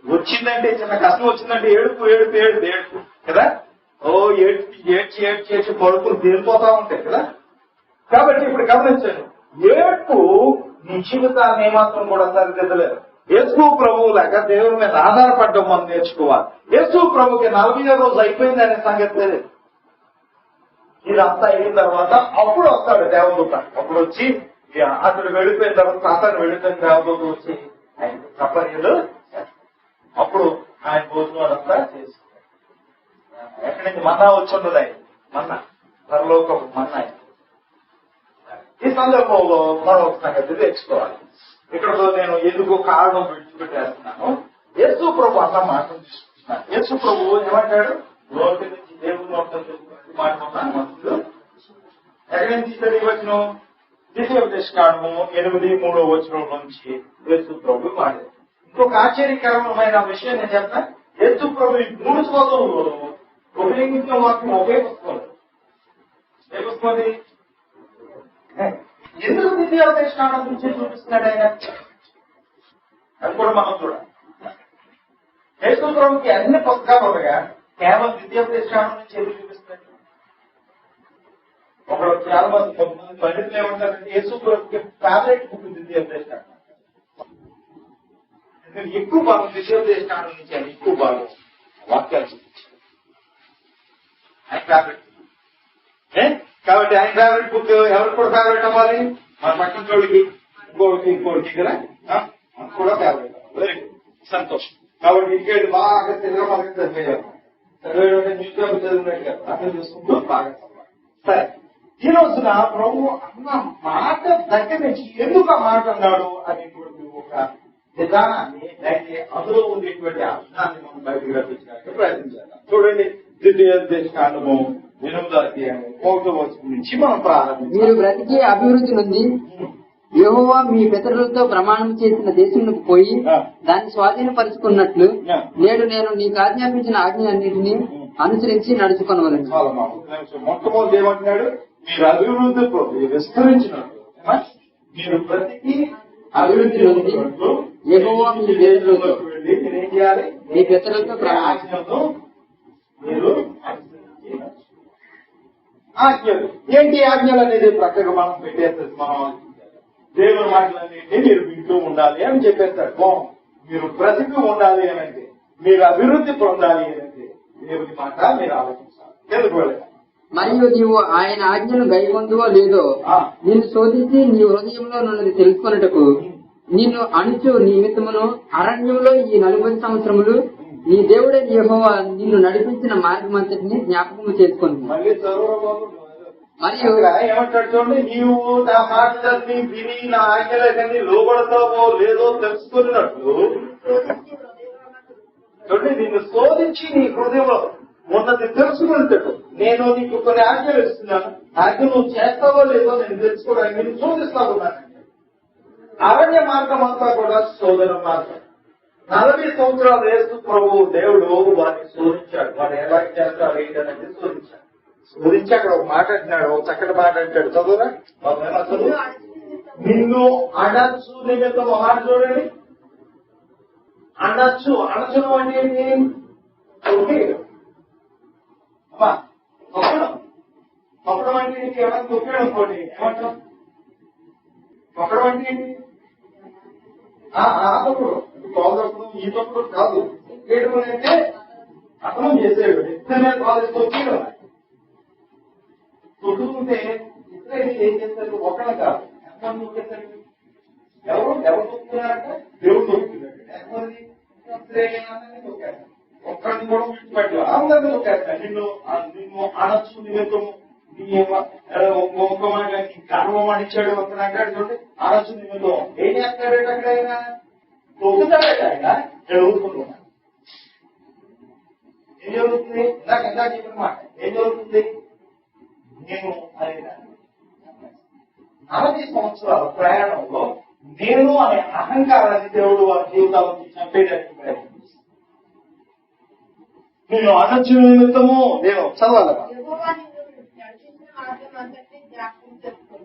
వచ్చిందంటే చిన్న కష్టం వచ్చిందంటే ఏడుపు కదా. ఓ ఏడ్చి పడుకులు తేలిపోతా ఉంటాయి కదా. కాబట్టి ఇప్పుడు గమనించండి, ఏడ్పు నీ జీవితాన్ని ఏమాత్రం కూడా సరిదిద్దలేదు. యేసు ప్రభువు లాగా దేవుని మీద ఆధారపడడం మనం నేర్చుకోవాలి. యేసు ప్రభుకి 40వ రోజు అయిపోయిందనే సంగతి తెలియదు. ఇదంతా అయిన తర్వాత అప్పుడు వస్తాడు దేవదూత. అప్పుడు వచ్చి అతడు వెళ్ళిపోయిన తర్వాత అతను వెళ్ళిపోయిన దేవదూత వచ్చి ఆయన సపర్యలు అప్పుడు ఆయన భోజనం అదంతా చేసుకుంటాడు. ఎక్కడి నుంచి మన్నా వచ్చి ఉండదు, ఆయన మన్నా పరలోకపు మన్నా. ఈ సందర్భంలో మరొక సంగతి తెచ్చుకోవాలి. ఇక్కడ నేను ఎందుకు కారణం విడిచిపెట్టేస్తున్నాను. యేసు ప్రభు అన్న మాటను తీసుకుంటున్నాను. యేసు ప్రభు ఏమంటాడు, నోటి నుంచి దేవుడు నోటి మాట మనుషులు ఎక్కడి నుంచి తీసాడు ఈ వచనం, ద్వితీయోపదేశకాండము 8:3 వచనం నుంచి యేసు ప్రభు మాట. ఇంకొక ఆశ్చర్యకరమైన విషయం నేను చెప్తా. యేసు ప్రభు ఈ 3 శ్లోకంలో ఉపయోగించిన మాత్రం ఒకే పుస్తకం. ఏ పుస్తకం? ఎందుకు ద్వితీయోపదేశకాండం నుంచి చూపిస్తున్నాడు ఆయన, అది కూడా మనం చూడాలి. యేసు ప్రభుకి అన్ని పుస్తకాలు ఉండగా కేవలం ద్వితీయోపదేశకాండం నుంచి ఎందుకు చూపిస్తున్నాడు? ఒకడు చాలా మంది కొంతమంది పండితులు ఏమంటారంటే యేసు ప్రభుకి ఫేవరెట్ బుక్ ద్వితీయోపదేశకాండం. ఎక్కువ భాగం ద్వితీయోపదేశకాండం నుంచి ఆయన ఎక్కువ భాగం వాక్యాలు చూపించారు. ఆయన ఫేవరెట్. కాబట్టి ఆయన ఫేవరెట్ బుక్ ఎవరికి కూడా ఫేవరెట్ అవ్వాలి? మన పక్కన చోడికి ఇంకోటికి కదా కూడా ఫేవరెట్. వెరీ గుడ్, సంతోషం. కాబట్టి ఇంకేంటి బాగా తెలుగు మనకి చదివేయాలి. చదివేయంటే న్యూస్ పేపర్ చదివినట్టు కదా అర్థం చేసుకుంటూ బాగా చదవాలి. సరే, ఈ రోజున ప్రభు అన్న మాట దగ్గర నుంచి ఎందుకు ఆ మాట అన్నాడు అనేటువంటి ఒక విధానాన్ని అయితే అందులో ఉండేటువంటి అర్థాన్ని మనం బయటకు రప్పించడానికి ప్రయత్నించాలి. చూడండి, ద్వితీయోపదేశకాండము 8వ అధ్యాయం 1వ వచనం నుంచి మనం ప్రారంభించాలి. మీరు బ్రతికి అభివృద్ధి నుండి యెహోవా మీ పితరులతో ప్రమాణం చేసిన దేశంలోకి పోయి దాన్ని స్వాధీనపరుచుకున్నట్లు నేడు నేను నీకు ఆజ్ఞాపించిన ఆజ్ఞలన్నింటినీ అనుసరించి నడుచుకొనవలెను. మొట్టమొదటి ఏమంటున్నాడు, మీరు అభివృద్ధి విస్తరించినట్లు, మీరు బ్రతికి అభివృద్ధి నుండి యెహోవా మీ పితరులతో వెళ్ళి మీరేం చేయాలి, మీ పితరులతో ఆజ్ఞను మీరు ఆజ్ఞలు ఏంటి? ఆజ్ఞలు అనేది ప్రక్కగా మనం పెట్టేస్తుంది. మనం దేవుని మాటలన్నింటినీ మీరు వింటూ ఉండాలి అని చెప్పేస్తాడు. బాగుంది. మీరు బ్రతికి ఉండాలి అని అంటే, మీరు అభివృద్ధి పొందాలి అని అంటే దేవుని మాట మీరు ఆలోచించాలి. ఎందుకు వెళ్ళాలి? మరియు నీవు ఆయన ఆజ్ఞను గైకొందువో లేదో నిన్ను శోధించి నీ హృదయంలో నున్నది తెలుసుకొనుటకు నిన్ను అణుచు నిమిత్తమును అరణ్యంలో ఈ 40 సంవత్సరములు నీ దేవుడైన యెహోవా నిన్ను నడిపించిన మార్గమంతటిని జ్ఞాపకము చేసుకొని మరియు ఏమంటాడు చూడండి, నీవు నా మాటలన్నీ విని నా ఆజ్ఞలన్నీ లోబడతావో లేదో తెలుసుకున్నట్లు చూడండి, నిన్ను శోధించి నీ హృదయంలో ఉన్నది తెలుసుకుంటాడు. నేను నీకు కొన్ని ఆజ్ఞలు ఇస్తున్నాను, ఆజ్ఞ నువ్వు చేస్తావో లేదో నేను తెలుసుకోవడానికి నేను శోధిస్తా ఉన్నాను. అరణ్య మార్గం అంతా కూడా శోధన మార్గం. 40 సంవత్సరాలు యేసు ప్రభు దేవుడు వారిని శోధించాడు. వాడు ఎలా చేస్తాడు ఏంటనేది శోధించాడు. శోధించి అక్కడ ఒక మాట అంటున్నాడు, ఒక చక్కటి మాట అంటాడు, చదువురా చదువు. నిన్ను అణచు నిమిత్తం మాట చూడండి. అణచు అణచడం అంటే ఏంటి? అమ్మా తొక్కడం. తొక్కడం అంటే ఏంటి? ఎవరైనా తొక్కాడు అనుకోండి ఏమంటాం? తొక్కడం అంటే ఏంటి? ఆ తొక్కడు, తోదప్పుడు ఈ తొక్కడు కాదు. తొక్కేయడం అంటే అర్థం చేసేవాడు. ఇద్దరే కాలేజ్ తొక్కేయడం. తొక్కుతుంటే ఇద్దరు ఏం చేస్తారు? ఒకళ్ళు కాదు, ఎంతమంది తొక్కేస్తారు? ఎవరు తొక్కుతున్నారంట? దేవుడు తొక్కుతున్నాడు. ఎంతమంది తొక్కారు? ఒక్కడిని కూడా విడిచిపెట్టాలి, అందరినీ తొక్కేస్తారు. నిన్ను అనొచ్చు నిమిత్తము గర్వమనిచ్చాడు అంటాడు చూడండి. అనొచ్చు నిమిత్తం ఏం చేస్తాడట? అక్కడ ఆయన తొక్కుతాడట. ఆయన ఊరుకుంటున్నా ఏం జరుగుతుంది? ఇందాక చెప్పిన మాట ఏం జరుగుతుంది? నేను అనే 40 సంవత్సరాల ప్రయాణంలో నేను అనే అహంకారాన్ని దేవుడు వారి జీవితాలను చంపేయడానికి ప్రయత్నిస్తాను. నేను అనొచ్చు నిమిత్తము నేను చదవాలి.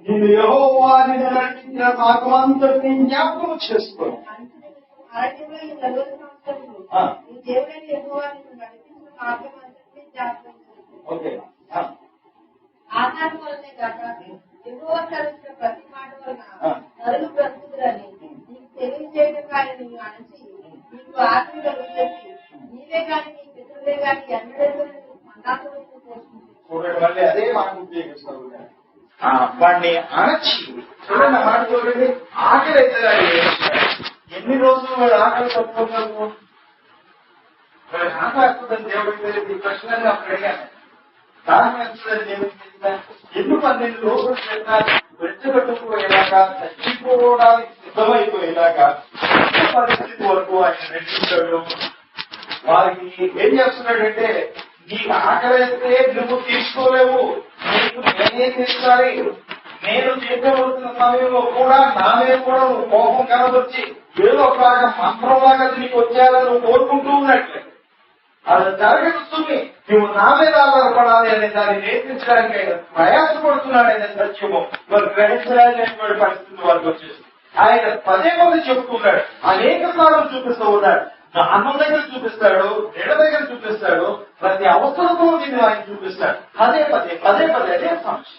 నేను యెహోవా నిన్ను నడిపించిన మార్గమంతటిని జ్ఞాపకం చేసుకోను. ఓకే, ఆధారం వల్లనే కాక యెహోవా తలచిన ప్రతి మాట వలన నరులు బ్రతుకుదురని నీకు తెలియజేయడం ఆయన నిన్ను అణచి నీకు ఆత్మీయులు చెప్పి నీవే గాని నీ పితరులే గాని ఎన్నడూ మన్నాకులను చూడండి. మళ్ళీ అదే మాట ఉపయోగిస్తారు. వాడిని అణచి చూడండి, మాట చూడండి. ఆకలి అయితే ఎన్ని రోజులు వాడు ఆకలి తప్పుకుంటారు? వాడు ఆకలిస్తుందని దేవుడికి తెలియదు. ఈ ప్రశ్నలు అప్పుడు అడిగాను. కారణం ఎంతుందని దేవుడికి తెలియదా? ఎందుకు 12 రోజులు చేసినా వెచ్చగట్టుకుపోయేలాగా చచ్చిపోవడానికి సిద్ధమైపోయేలాగా పరిస్థితి వరకు ఆయన నడిపించాడు. వారికి ఏం చేస్తున్నాడంటే, నీ ఆకలి అయితే నువ్వు తీసుకోలేవు, నీకు నేనే తీర్చాలి. నేను చెప్పవలసిన సమయంలో కూడా నా మీద కూడా నువ్వు కోపం కనబర్చి ఏదో ఒకలాగా మంత్రంలాగా నీకు వచ్చేయాలని నువ్వు కోరుకుంటూ ఉన్నట్లే అది జరగస్తుంది. నువ్వు నా మీద ఆధారపడాలి అనే దాన్ని నేర్పించడానికి ఆయన ప్రయాసపడుతున్నాడనే సత్యము వారు గ్రహించలేని పరిస్థితి వారికి వచ్చేసి ఆయన పదే చెప్పుకున్నాడు. అనేక సార్లు చూపిస్తూ ఉన్నాడు. అన్నం దగ్గర చూపిస్తాడు, నీడ దగ్గర చూపిస్తాడు, ప్రతి అవసరంతో నేను ఆయన చూపిస్తాడు. పదే పదే అదే సమస్య.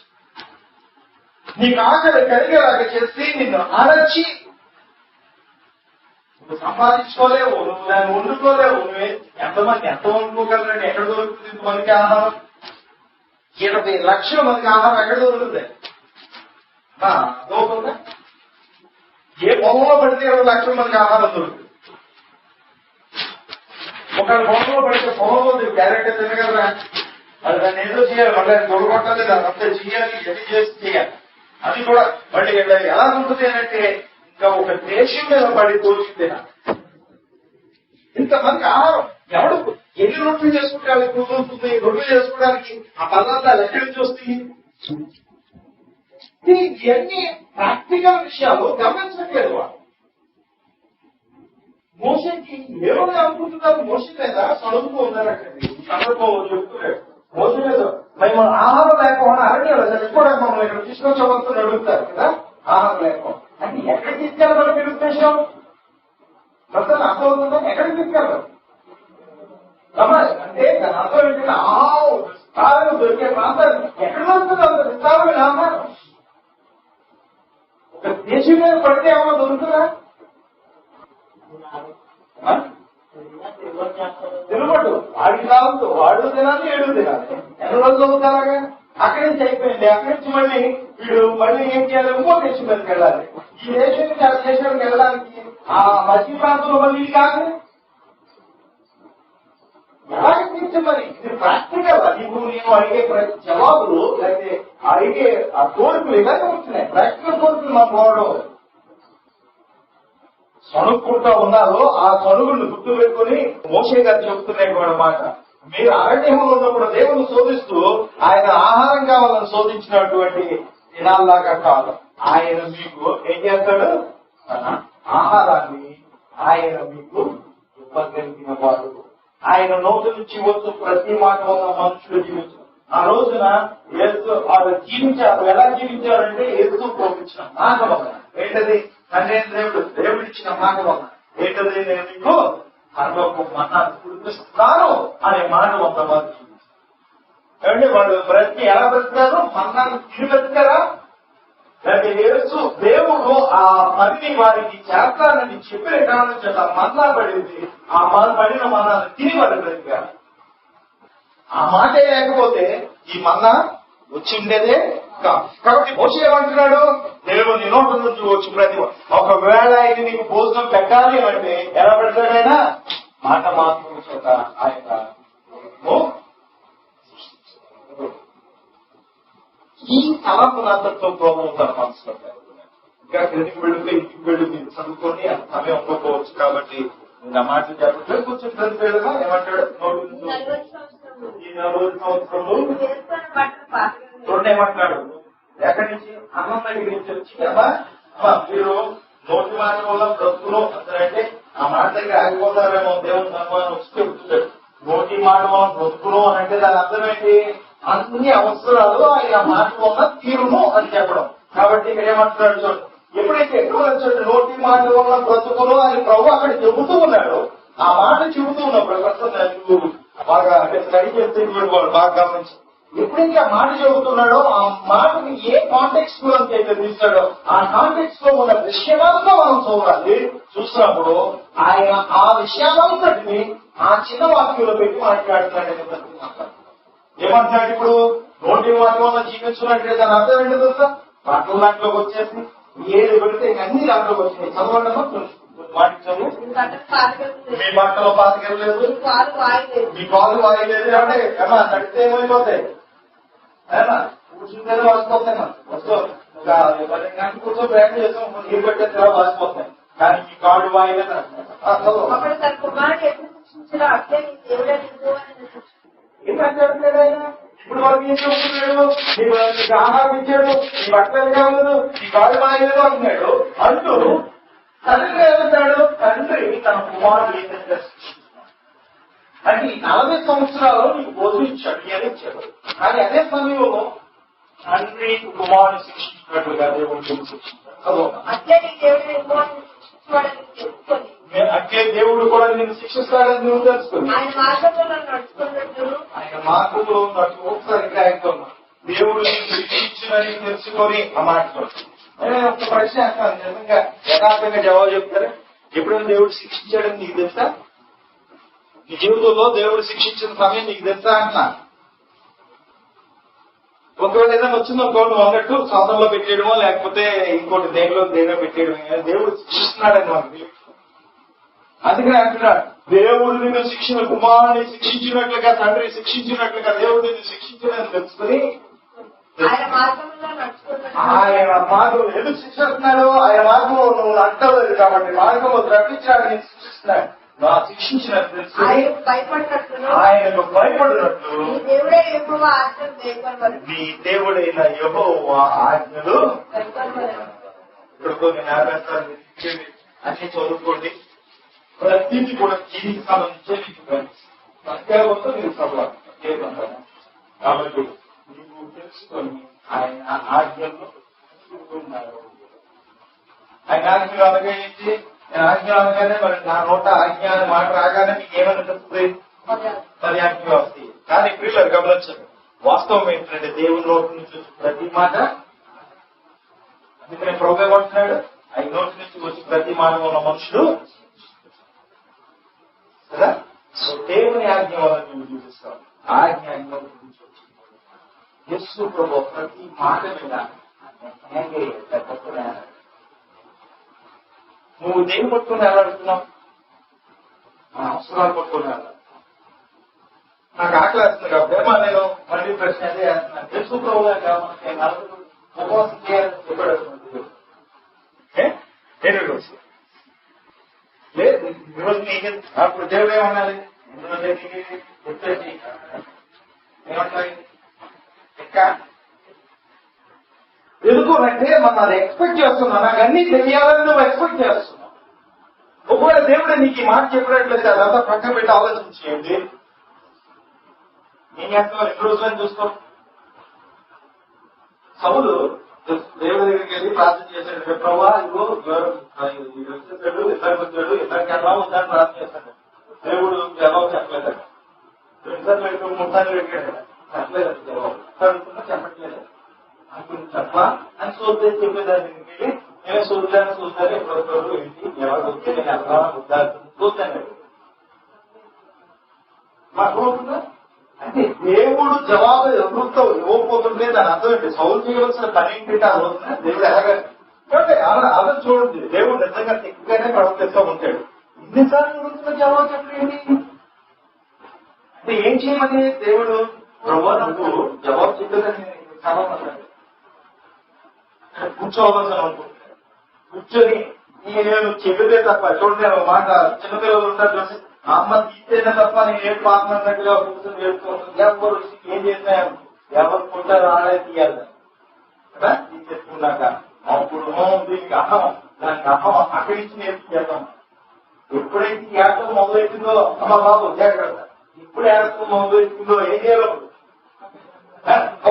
నీకు ఆకలి కలిగేలాగా చేసి నిన్ను అరచి నువ్వు సంపాదించుకోలేవు, నువ్వు దాన్ని వండుకోలేవు. నువ్వే ఎంత వండుకోగలరండి? ఎక్కడ దొరుకుతుంది ఇంతమందికి ఆహారం? 20 లక్షల మందికి ఆహారం ఎక్కడ దొరుకుతుంది? దొరుకుతుందా? ఏ పొలంలో పడితే 20 లక్షల మందికి ఆహారం దొరుకుతుంది. ఒక పొలంలో పడితే పొలంలో క్యారెట్ తినగలరా? అది దాన్ని ఏదో చేయాలి, మళ్ళీ అది దొరకొట్టాలి, దాన్ని అంతా చేయాలి, ఎన్ని చేసి చేయాలి. అది కూడా మళ్ళీ ఎలా ఉంటుంది అంటే ఇంకా ఒక దేశం మీద పడి తోచిందేనా? ఇంతమందికి ఆహారం ఎవడు ఎన్ని రొట్టెలు చేసుకోవడానికి కుదురుతుంది? రొట్టెలు చేసుకోవడానికి ఆ పదార్థాలు ఎక్కడి నుంచి వస్తాయి? ఇవన్నీ ప్రాక్టికల్ విషయాలు గమనించట్లేదు వాళ్ళు. మోసకి ఏమని అనుకుంటున్నారు? మోసం లేదా చదువుతూ ఉన్నారండి. సందర్భం చెప్తున్నారు మోసం లేదు. మేము ఆహారం లేకపోవడం అరణ్యాలు చచ్చిపోవడానికి మమ్మల్ని ఇక్కడ తీసుకొచ్చవలసిన అడుగుతారు కదా. ఆహారం లేకపోవడం అంటే ఎక్కడికి తీసుకెళ్ళాలి? మీరు ఉద్దేశం మొత్తం అర్థమవుతుందా? ఎక్కడికి తీసుకెళ్ళాలి? అంటే దాని అర్థం ఏంటంటే విస్తారంగా దొరికే ప్రాంతాలు ఎక్కడ దొరుకుతుంది? అంత విస్తారమైన ఆహారం ఒక దేశం మీద పడితే ఏమన్నా దొరుకుతుందా? తినబట్టు వాడికి రావద్దు, వాడు తినాలి, ఏడు తినాలి. ఎన్ని రోజులు అవుతారాగా? అక్కడి నుంచి అయిపోయింది. అక్కడి నుంచి మళ్ళీ వీడు మళ్ళీ ఏం చేయాలి, ఇంకో దేశం మీదకి వెళ్ళాలి. ఈ దేశం నుంచి ఆ దేశానికి వెళ్ళడానికి ఆ మధ్య ప్రాంతంలో మళ్ళీ కాదు ఎలాగైతే మరి ఇది ప్రాక్టికల్. ఇప్పుడు నేను అడిగే ప్రతి జవాబులు లేకపోతే అడిగే ఆ కోరికలు ఇలాగే ఉంటున్నాయి. ప్రాక్టికల్ కోరికలు మనం పోవడం సణుక్కుంటా ఉన్నారో ఆ సణుగులను గుర్తు పెట్టుకుని మోషే గారు చెబుతున్నాయి మాట. మీరు అరణ్యంలో ఉన్నప్పుడు దేవుని శోధిస్తూ ఆయన ఆహారం కావాలని శోధించినటువంటి దినాల్లాగా కాదు. ఆయన మీకు ఏం చేస్తాడు, తన ఆహారాన్ని ఆయన మీకు ఇవ్వగలిగిన వాడు. ఆయన నోటి నుంచి వచ్చు ప్రతి మాట ఉన్న మనుషులు జీవించారు. ఆ రోజున యేసు వాళ్ళు జీవించారు. ఎలా జీవించారంటే యేసు ప్రోపించిన మాట వల్ల ఏంటది, తండ్రి దేవుడు ఇచ్చిన మాట వల్ల ఏంటది, నేను మీకు పరలోకపు మన్నాను కురిపిస్తున్నాను అనే మాట వల్ల వాళ్ళు జీవించారు. ఏమంటే వాళ్ళు బ్రతికి ఎలా బ్రతికారు, మన్నాను తిరిగి బ్రతికారా? లేకపోతే యేసు దేవుడు ఆ పనిని వారికి చేస్తానని చెప్పిన కారణం చేత మన్నా పడింది. ఆ పడిన మన్నాను తిని వాళ్ళు బ్రతికారు. ఆ మాటే లేకపోతే ఈ మన్నా వచ్చి ఉండేదే కాదు. కాబట్టి మోషే ఏమంటున్నాడు, దేవుని నోటి నుంచి వచ్చి ప్రతి ఒకవేళ ఇది నీకు భోజనం పెట్టాలి అంటే ఎలా పెడతాడైనా మాట మాత్రం చేత ఆయన ఈ తలంపునంతతో తోమవుతారు మనసులో. ఇంకా క్రిందికి వెళితే ఇంటికి వెళ్ళి మీరు చదువుకొని అంత సమయం ఒప్పుకోవచ్చు. కాబట్టి నా మాటలు చెప్పట్లేదు. కొంచెం క్రిందికి వెళ్ళగా ఏమంటాడు, ఈ 40 సంవత్సరములు రెండు ఏమంటాడు, ఎక్కడి నుంచి అన్నం దగ్గర నుంచి వచ్చి అమ్మా మీరు నోటి మాట వల్ల బ్రతుకులు అంటే ఆ మాట దగ్గర ఆగిపోతారేమో దేవుని సన్మానం వచ్చి చెబుతున్నాడు. నోటి మాట వల్ల బ్రతుకులు అని అంటే దాని అర్థం ఏంటి, అన్ని అవసరాలు ఆయన మాట వల్ల తీరును అని చెప్పడం. కాబట్టి ఇక్కడ ఏమంటున్నాడు చూడండి, ఎప్పుడైతే ఎక్కువ వచ్చాడు నోటి మాట వల్ల బ్రతుకులు అని ప్రభు అక్కడ చెబుతూ ఉన్నాడు. ఆ మాట చెబుతూ ఉన్నప్పుడు బాగా స్టడీ చేస్తే బాగా గమనించి ఎప్పుడైతే ఆ మాట చెబుతున్నాడో ఆ మాటని ఏ కాంటెక్స్ట్ లో అయితే తీస్తాడో ఆ కాంటెక్స్ట్ లో ఉన్న విషయాలంతా మనం చూడాలి. చూసినప్పుడు ఆయన ఆ విషయాలంతటిని ఆ చిన్న వాక్యంలో పెట్టి మాట్లాడుతున్నాడు. ఏమంటున్నాడు, ఇప్పుడు నోటి మాట వల్ల జీవించున్నట్లే దాని అర్థం ఏంటో తెలుసా, బట్టల దాంట్లోకి వచ్చేసి ఏది పెడితే అన్ని దాంట్లోకి వచ్చినాయి. చదవండి మాటికి చదువు. మీ బట్టలో పాతకెళ్ళలేదు, మీ కాలు వాయలేదు అంటే ఏమా తడితే ఏమైపోతాయి, కూర్చుంటే వాసిపోతాయి. కూర్చో ప్రయాణం చేస్తాం, నీరు పెట్టేది వాసిపోతాయి. కానీ మీ కాళ్ళు వాయలేదు ఏం మాట్లాడుతున్నాడు ఆయన. ఇప్పుడు వరకు ఏం చెబుతున్నాడు, నీకు ఆహారం ఇచ్చాడు, నీ బట్టలు కాలేదు, నీ కాళ్ళు వాయలేదు అంటున్నాడు. అంటూ తండ్రి ఏమంటాడు, తండ్రి తన కుమారుడు ఏంటంటే అంటే ఈ 40 సంవత్సరాలు నీకు బోధించాడు అని ఇచ్చాడు. కానీ అదే సమయంలో తండ్రి కుమారుని శిక్షించినట్లుగా దేవుడు శిక్షించాడు. అట్లే దేవుడు కూడా నేను శిక్షిస్తాడని నువ్వు తెలుసుకుని ఆయన మార్గంలో ఒకసారి గ్రహిస్తున్నా. దేవుడు శిక్షించునని తెలుసుకొని ఆ మాటలు ఒక ప్రశ్న వేస్తాను, నిజంగా యథార్థంగా జవాబు చెప్తారా? ఎప్పుడైనా దేవుడు శిక్షించాడని నీకు తెలుసా? నీ జీవితంలో దేవుడు శిక్షించిన సమయం నీకు తెలుసా అంటున్నా. ఒకవేళ ఏదైనా వచ్చిందో ఒకవేళ అన్నట్టు సాధనలో పెట్టేయడమో లేకపోతే ఇంకోటి దేనిలో పెట్టేయడమే దేవుడు శిక్షిస్తున్నాడని మనకు తెలియదు. అందుకని అంటున్నాడు, దేవుడు నిన్ను శిక్షణ కుమారుని శిక్షించినట్లుగా తండ్రి శిక్షించినట్లుగా దేవుడు నిన్ను శిక్షించడని తెలుసుకుని ఆయన మార్గంలో ఎందుకు శిక్షిస్తున్నాడు, ఆయన మార్గంలో నువ్వు అంటలేదు కాబట్టి మార్గంలో రప్పించాడు నేను శిక్షిస్తున్నాడు. నా శిక్షించినట్టు తెలుసు ఆయనకు భయపడినట్లు నీ దేవుడైన యెహోవా ఆజ్ఞలు ఇక్కడ కొన్ని నేర్పేస్తారు. అన్ని చదువుకోండి, ప్రతిదీ కూడా దీనికి సంబంధించే మీకు ప్రత్యేకంతో మీరు చదవాలి. కాబట్టి నీవు తెలుసుకొని ఆయన ఆజ్ఞల్లో ఆయన ఆజ్ఞలు అనగా ఏంటి, నేను ఆజ్ఞ అనగానే మరి నా నోట ఆజ్ఞ అనే మాట రాగానే మీకు ఏమనిపిస్తుంది, పది ఆజ్ఞలు వస్తాయి. కానీ పిల్లలు గమనించండి, వాస్తవం ఏంటంటే దేవుని నోటి నుంచి ప్రతి మాట, అందుకనే ప్రభు ఏమంటున్నాడు, ఆయన నోటి నుంచి వచ్చి ప్రతి మాట ఉన్న మనుషుడు కదా. సో దేవుని ఆజ్ఞ వల్ల నువ్వు చూపిస్తావు, ఆజ్ఞ నోటి నుంచి వచ్చింది. యేసు ప్రభు ప్రతి మాట మీద నువ్వు దేని పట్టుకుని వెళ్ళాడుతున్నావు? మన అవసరాలు పట్టుకుని వెళ్ళాలి. నాకు ఆకలి వేస్తుంది కాబట్టి నేను మళ్ళీ ప్రశ్న అదే వేస్తున్నాను. యేసు ప్రభు మనకి ఉపవాసం చేయాలని చెప్పాడు. రోజు లేదు ఈరోజు నీకు అప్పుడు దేవుడు ఏమన్నాలి? ఏమంటాయి ఇంకా ఎందుకంటే మనం అది ఎక్స్పెక్ట్ చేస్తున్నాం. నాకు అన్ని తెలియాలని నువ్వు ఎక్స్పెక్ట్ చేస్తున్నావు. ఒకవేళ దేవుడు నీకు ఈ మాట చెప్పినట్లయితే అదంతా పక్కన పెట్టి ఆలోచించేయండి. ఏం చేస్తావు? 2 రోజులని చూస్తావు. సౌలు దేవుడి దగ్గరికి వెళ్ళి ప్రార్థన చేశాడు. ప్రభా ఇదిగో వచ్చేసాడు, ఇద్దరికి వచ్చాడు, ఇద్దరికి ఎలా ఉందని ప్రార్థన చేశాడు. దేవుడు ఎలా చెప్పలేదు. 2 సార్లు పెట్టాడు, 3 సార్లు పెట్టాడు, చెప్పలేదు. జవాబు చెప్పట్లేదు. అనుకుని చెప్పా అని చూద్దాం చెప్పేదాన్ని వెళ్ళి నేను చూద్దాను ఎప్పుడొస్తారు ఏంటి ఎవరు వస్తే నేను ఎలా చూద్దాను మాకు. అంటే దేవుడు జవాబు ఎవరితో ఇవ్వకపోతుంటే దాని అర్థం ఏంటి? సౌలు చేయవలసిన పని ఏంటి? ఆ రోజున దేవుడు ఎలాగ అలా చూడండి. దేవుడు నిజంగా ఎక్కువగానే ప్రవర్తిస్తూ ఉంటాడు. ఇన్నిసార్లు అడుగుతున్న జవాబు చెప్పండి. అంటే ఏం చేయమని దేవుడు ప్రభు నువ్వు జవాబు చెప్పేదని చాలా మంది కూర్చోవాల్సిన అనుకుంటున్నాడు. కూర్చొని నేను చెబితే తప్ప చూడండి నేను మాట చిన్నపిల్లలు ఉంటారు చూసి అమ్మ తీస్తేనే తప్ప నేను ఏం పాత్రన్నట్టుగా కూర్చొని వేడుకుంటుంది. ఎవరు ఏం చేసినా ఎవరు పుట్టారు ఆడే తీయాలి కదా. తీసేసుకున్నాక అప్పుడు దీనికి అహం, దానికి అహం అక్కడి నుంచి నేర్పించేద్దాం. ఎప్పుడైతే ఈ ఏడతో మొదలెట్టిందో అమ్మ బాబు జాగ్రత్త, ఇప్పుడు ఏడతో మొదలెట్టిందో ఏం చేయాలి?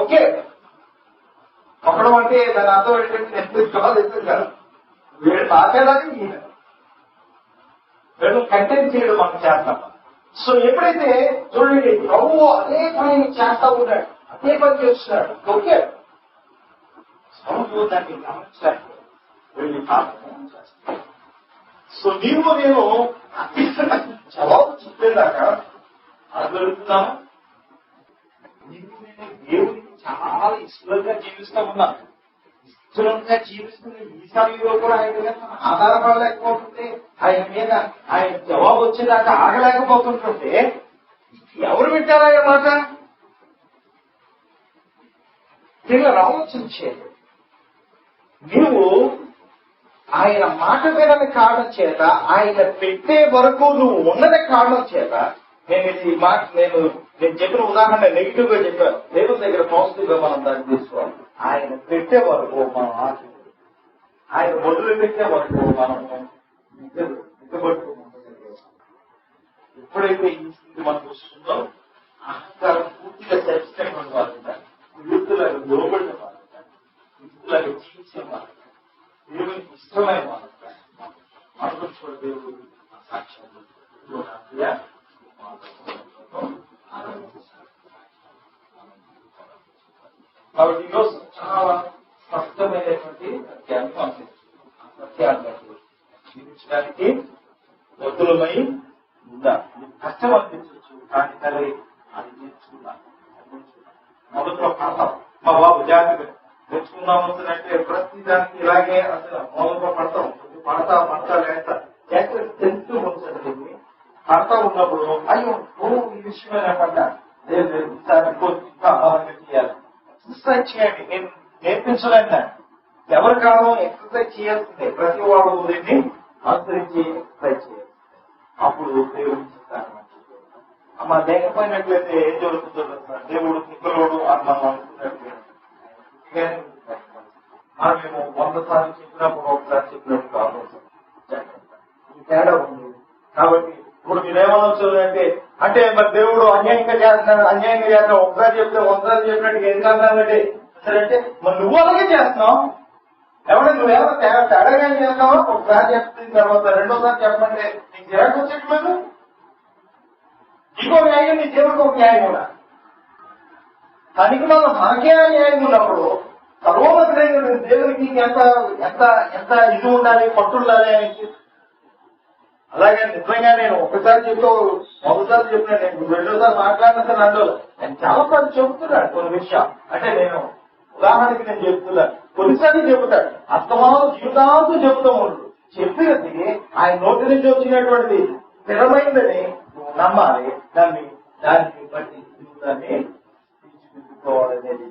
ఓకే ఒకడం అంటే దాని అర్థం ఏంటంటే కాదు కాదు వీడు తాకేదాకా ఈయన వీళ్ళు కంటెంట్ చేయడం మనం చేస్తాం. సో ఎప్పుడైతే చూడండి ప్రభు అదే పని చేస్తా ఉన్నాడు, అదే పని చేస్తున్నాడు. ఓకే దాన్ని గమనించాలి. వెళ్ళి చేస్తాడు. సో నీవు నేను జవాబు చెప్పేదాకా అడుగుతున్నాను. దేవుడికి చాలా ఇష్టంగా జీవిస్తా ఉన్నాను. ఇష్టంగా జీవిస్తున్న ఈ సమయంలో కూడా ఆయన మీద ఆధారపడలేకపోతుంటే, ఆయన మీద ఆయన జవాబు వచ్చేదాకా ఆగలేకపోతుంటుంటే ఎవరు పెట్టారా ఈ మాట? దీనిలో ఆలోచించేది నీవు ఆయన మాట వినని కారణం చేత, ఆయన పెట్టే వరకు నువ్వు ఉన్నది కారణం చేత. నేను ఈ మాట నేను చెప్పిన ఉదాహరణ నెగిటివ్ గా చెప్పాను. దేవుని దగ్గర పాజిటివ్ గా మనం దాన్ని తీసుకోవాలి. ఆయన పెట్టే వరకు మనం ఆశ, ఆయన మొదలు పెట్టే వరకు మనం నిద్రపడుతూ ఎప్పుడైతే ఈ స్థితి మనం చూస్తుందో అహంకారం పూర్తిగా సెల్ఫ్ వాళ్ళు యూత్లాగా లోబడిన వాళ్ళు, యూత్లాగా జీవించే వాళ్ళు, దేవునికి ఇష్టమైన వాళ్ళు మనకు కూడా దేవుడు సాక్ష్యం. కాబట్టి ఈరోజు చాలా స్పష్టమైనటువంటి సత్యాన్ని సత్యాన్ని జీవించడానికి వద్దులమై ఉందా. కష్టం అనిపించవచ్చు, కానీ తల్లి అది నేర్చుకున్నాను. మొదట్లో పడతాం మా బాబు జాగ్రత్త నేర్చుకున్నాం అంటే ప్రతి దానికి ఇలాగే అసలు మొదట్లో పడతాం. పడతా లేస్తా జాగ్రత్త తెలుస్తూ ఉంచండి. పడతా ఉన్నప్పుడు అయ్యో ఈ విషయమైన పడ్డా లేదు చేయాలి. ఎక్సర్సైజ్ చేయండి. నేను నేర్పించలేను. ఎవరి కాలం ఎక్సర్సైజ్ చేయాల్సిందే. ప్రతి వాడు దీన్ని అనుసరించి ఎక్సర్సైజ్ చేయాలి. అప్పుడు దేవుడు చెప్తాను. అమ్మ లేకపోయినట్లయితే ఏం జరుగుతుందో దేవుడు కుక్కలోడు అని మనం అనుకున్నట్లయితే మేము 100 సార్లు చెప్పినప్పుడు ఒకసారి చెప్పినట్టు కాదు, తేడా ఉంది. కాబట్టి ఇప్పుడు మీరేమనవచ్చు అంటే మరి దేవుడు అన్యాయంగా చేస్తున్నావు. ఒకసారి చెప్తే ఒకసారి చెప్పినట్టు ఏం కాదంటే సరే మరి నువ్వు అలాగే చేస్తున్నావు. ఎవరైనా నువ్వేమో తేడాగా చేస్తావా? ఒకసారి చెప్తున్న తర్వాత రెండోసారి చెప్పమంటే నీకు చిరాకు వచ్చేట్లేదు. ఇంకో న్యాయం నీ దేవుడికి ఒక న్యాయం కూడా. దానికి మనం మనకే న్యాయం ఉన్నప్పుడు సర్వోన్నతుడైన దేవుడికి ఎంత ఎంత ఎంత ఇది ఉండాలి, పట్టు ఉండాలి అని అలాగే నిజంగా నేను ఒకసారి చెప్పి ఒకసారి చెప్పినా నేను రెండోసారి మాట్లాడినా సరే అందులో నేను చాలా సార్లు చెబుతున్నాను కొన్ని విషయాలు. అంటే నేను ఉదాహరణకి నేను చెప్తున్నాను, కొన్నిసార్లు చెబుతాడు అస్తమానం జీవితాంతం చెబుతూ ఉంటాడు. చెప్పినది ఆయన నోటి నుంచి వచ్చినటువంటిది స్థిరమైందని నమ్మాలి, నమ్మి దానికి బట్టి జీవితాన్ని తీర్చిదిద్దుకోవాలనేది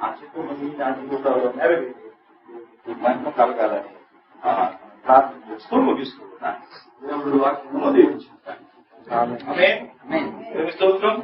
ఆ చిత్తుని నా జీవితంలో నెరవేరి మహిమ కలగాలని ప్రార్థన చేస్తూ ముగిస్తున్నాను. దేవుడు వాక్యము దీవించుకుంటాను. ఆమేన్. స్తోత్రం.